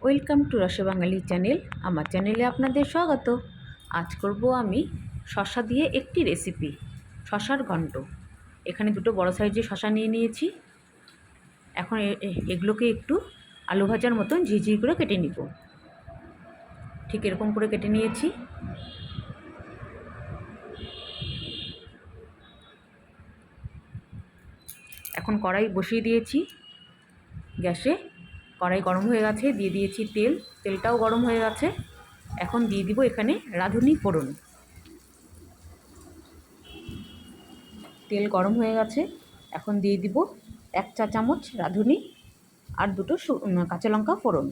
Welcome to রসে বাঙালি channel. আমার চ্যানেলে আপনাদের স্বাগত। আজ করব আমি শসা দিয়ে একটি রেসিপি, শসার ঘন্ট। এখানে দুটো বড় সাইজের শসা নিয়ে নিয়েছি। এখন এগুলোকে একটু আলু ভাজার মতন ঝিঝি করে কেটে নিব। ঠিক এরকম করে কেটে নিয়েছি। এখন কড়াই বসিয়ে দিয়েছি গ্যাসে। কড়াই গরম হয়ে গেছে, দিয়ে দিয়েছি তেল। তেলটাও গরম হয়ে গেছে। এখন দিয়ে দিব এখানে রাঁধুনি ফোড়ন। তেল গরম হয়ে গেছে, এখন দিয়ে দিব 1 চা চামচ রাঁধুনি আর দুটো কাঁচা লঙ্কা ফোড়ন।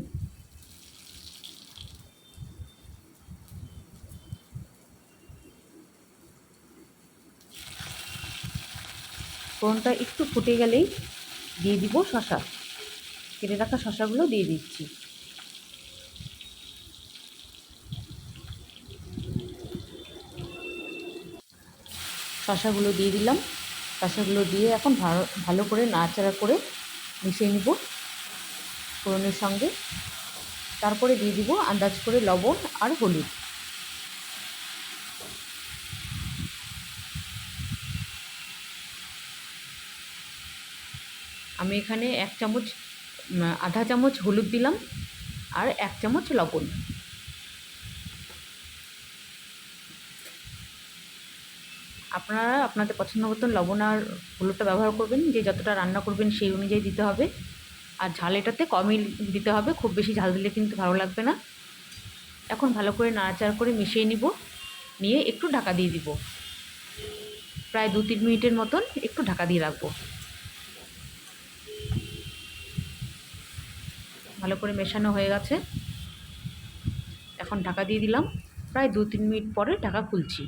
ফোড়নটা একটু ফুটে গেলেই দিয়ে দিব শসা। কেটে রাখা শসাগুলো দিয়ে দিচ্ছি। শসাগুলো দিয়ে দিলাম। শসাগুলো দিয়ে এখন ভালো করে নাড়াচাড়া করে মিশিয়ে নিব ফোড়নের সঙ্গে। তারপরে দিয়ে দিব আন্দাজ করে লবণ আর হলুদ। আমি এখানে আধা চামচ হলুদ দিলাম আর 1 চামচ লবণ। আপনারা আপনাদের পছন্দ মতন লবণ আর হলুদটা ব্যবহার করবেন, যে যতটা রান্না করবেন সেই অনুযায়ী দিতে হবে। আর ঝাল এটাতে কমই দিতে হবে, খুব বেশি ঝাল দিলে কিন্তু ভালো লাগবে না। এখন ভালো করে নাড়াচাড়া করে মিশিয়ে নিয়ে একটু ঢাকা দিয়ে দিব। প্রায় 2-3 মিনিটের মতন একটু ঢাকা দিয়ে রাখবো। ভালো করে মেশানো হয়ে গেছে, এখন ঢাকা দিয়ে দিলাম। প্রায় 2-3 মিনিট পরে ঢাকা খুলছি।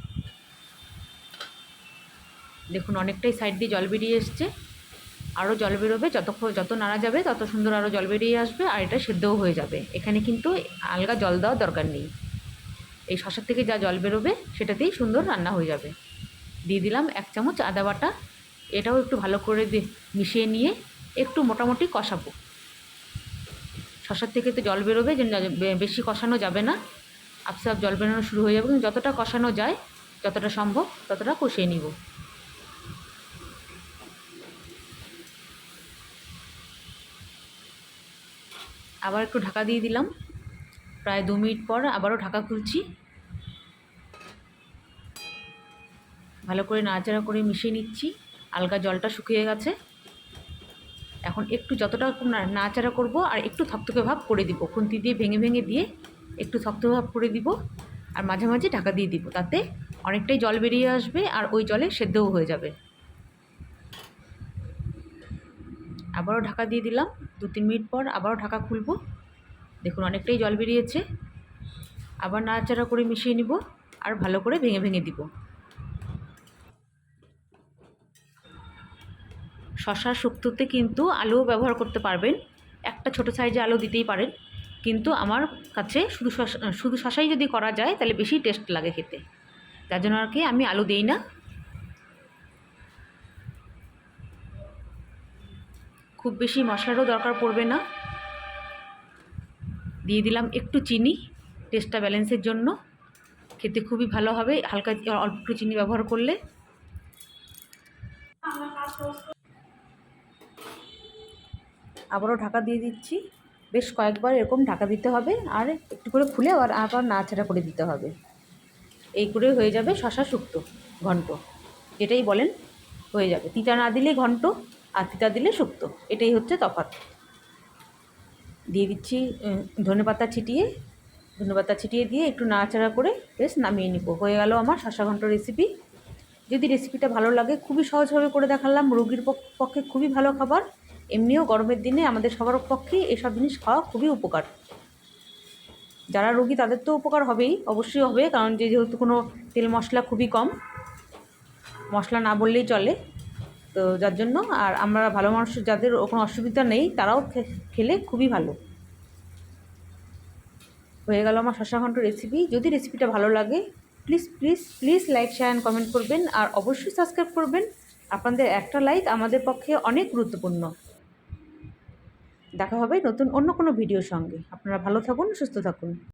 দেখুন অনেকটাই সাইড দিয়ে জল বেরিয়ে এসছে। আরও জল বেরোবে, যত নাড়া যাবে তত সুন্দর আরও জল বেরিয়ে আসবে আর এটা সেদ্ধও হয়ে যাবে। এখানে কিন্তু আলগা জল দেওয়ার দরকার নেই। এই শসা থেকে যা জল বেরোবে সেটাতেই সুন্দর রান্না হয়ে যাবে। দিয়ে দিলাম 1 চামচ আদা বাটা। এটাও একটু ভালো করে মিশিয়ে নিয়ে একটু মোটামুটি কষাবো। শসার থেকে তো জল বেরোবে, বেশি কষানো যাবে না, আপসে আপ জল বেরোনো শুরু হয়ে যাবে। কিন্তু যতটা কষানো যায়, যতটা সম্ভব ততটা কষিয়ে নিব। আবার একটু ঢাকা দিয়ে দিলাম। প্রায় 2 মিনিট পর আবারও ঢাকা খুলছি। ভালো করে নাড়াচাড়া করে মিশিয়ে নিচ্ছি। আলগা জলটা শুকিয়ে গেছে। এখন একটু যতটা নাড়াচাড়া করব আর একটু থকথকে ভাব করে দিব, খুন্তি দিয়ে ভেঙে ভেঙে দিয়ে একটু থকথকে ভাব করে দিব। আর মাঝে মাঝে ঢাকা দিয়ে দিব, তাতে অনেকটাই জল বেরিয়ে আসবে আর ওই জলে সেদ্ধও হয়ে যাবে। আবারও ঢাকা দিয়ে দিলাম। 2-3 মিনিট পর আবারও ঢাকা খুলব। দেখুন অনেকটাই জল বেরিয়েছে। আবার নাড়াচাড়া করে মিশিয়ে নিব আর ভালো করে ভেঙে ভেঙে দিব। শসার শুক্তোতে কিন্তু আলুও ব্যবহার করতে পারবেন, একটা ছোট সাইজে আলু দিতেই পারেন। কিন্তু আমার কাছে শুধু শসাই যদি করা যায় তাহলে বেশি টেস্ট লাগে খেতে, যার জন্য আর কি আমি আলু দিই না। খুব বেশি মশলারও দরকার পড়বে না। দিয়ে দিলাম একটু চিনি, টেস্টটা ব্যালেন্সের জন্য। খেতে খুবই ভালো হবে হালকা অল্প একটু চিনি ব্যবহার করলে। আবারও ঢাকা দিয়ে দিচ্ছি। বেশ কয়েকবার এরকম ঢাকা দিতে হবে আর একটু করে খুলে আবার নাড়াচাড়া করে দিতে হবে। এই করে হয়ে যাবে শসা শুক্তো ঘন্ট, যেটাই বলেন হয়ে যাবে। তিতা না দিলে ঘন্ট আর তিতা দিলে শুক্তো, এটাই হচ্ছে তফাৎ। দিয়ে দিচ্ছি ধনেপাতা ছিটিয়ে দিয়ে একটু নাড়াচাড়া করে বেশ নামিয়ে নিব। হয়ে গেল আমার শসা ঘন্ট রেসিপি। যদি রেসিপিটা ভালো লাগে, খুবই সহজভাবে করে দেখালাম, রোগীর পক্ষে খুবই ভালো খাবার। এমনিও গরমের দিনে আমাদের সবার পক্ষে এসব জিনিস খাওয়া খুবই উপকার। যারা রোগী তাদের তো উপকার হবেই, অবশ্যই হবে, কারণ যেহেতু কোনো তেল মশলা খুবই কম, মশলা না বললেই চলে। তো যার জন্য, আর আমরা ভালো মানুষ যাদের কোনো অসুবিধা নেই তারাও খেলে খুবই ভালো। হয়ে গেল আমার শসা ঘন্ট রেসিপি। যদি রেসিপিটা ভালো লাগে please please please like share and comment করবেন আর অবশ্যই সাবস্ক্রাইব করবেন। আপনাদের একটা লাইক আমাদের পক্ষে অনেক গুরুত্বপূর্ণ। দেখা হবে নতুন অন্য কোনো ভিডিওর সঙ্গে। আপনারা ভালো থাকুন, সুস্থ থাকুন।